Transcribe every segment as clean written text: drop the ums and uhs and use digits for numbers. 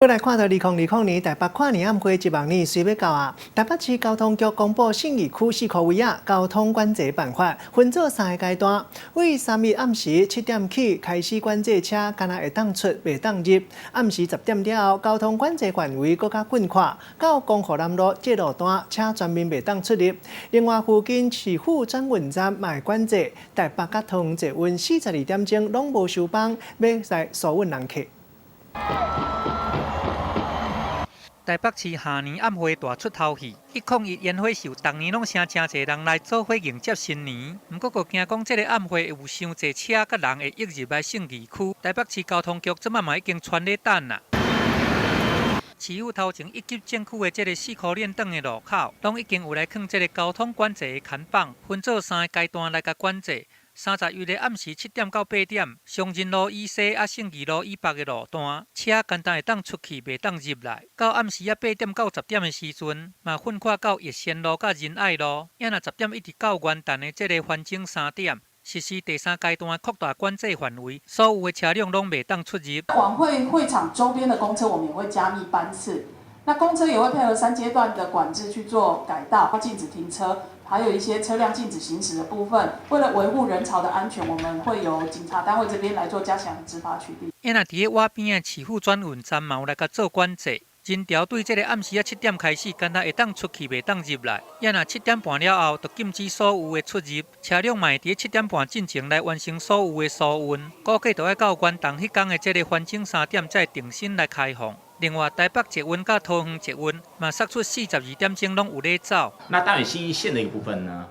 再来看到2020年台北跨年晚会1万人随要到啊！台北市交通局公布信义区4个位啊交通管制办法，分做3个阶段。为3日暗时7点起开始管制车，敢若会当出，袂当入。暗时10点了后，交通管制范围更加宽阔，到光复南路这路段车全面袂当出入。另外，附近市府转运站嘛会管制，台北甲桃捷运42点钟拢无收班，要来疏运人客。台北市下年暗会大出头戏，101烟火秀，逐年拢请真侪人来做伙迎接新年。不过，惊讲这个暗会有伤侪车甲人会溢入来信义区。台北市交通局即摆嘛已经全咧等啦。市府头前一级政区的这个4颗链长的路口，拢已经有来放这个交通管制的看板，分做3个阶段来甲管制。30日的暗时7点到8点，松仁路以西啊信义路以北的路段，车简单会当出去，袂当入来。到暗时8点到10点的时阵，嘛分开到逸仙路甲仁爱路，也若10点一直到元旦的这个繁星3点。实施第3阶段的扩大管制范围，所有的车辆拢袂当出入。晚会会场周边的公车，我们也会加密班次。那公车也会配合3阶段的管制去做改道，禁止停车，还有一些车辆禁止行驶的部分。为了维护人潮的安全，我们会由警察单位这边来做加强执法取缔。因若伫个瓦边的市府转运站嘛有来甲做管制。真条对这个暗时7点开始，干那会当出去，袂当入来。也若7点半了后，就禁止所有的出入。车辆嘛会伫7点半进前来完成所有的疏运。估计就要到元旦迄天的这个繁星3点才定心来开放。另外，台北捷运甲桃园捷运嘛，杀出42点钟拢有咧走。那当然，信义线的一个部分呢，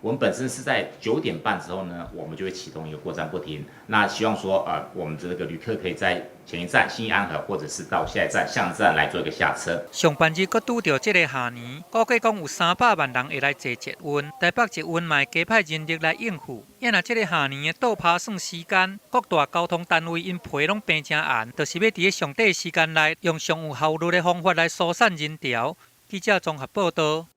我们本身是在9点半之后呢，我们就会启动一个过站不停。那希望说，我们这个旅客可以在前一站信义安和，或者是到下一站象站来做一个下车。上半日，阁拄到这个下年，估计讲有300万人会来坐捷运，台北捷运嘛会加派人力来应付。因若这个下年的倒爬算时间，各大交通单位因皮拢平真硬，就是要伫个上短时间内用上有效率的方法来疏散人潮。记者综合报道。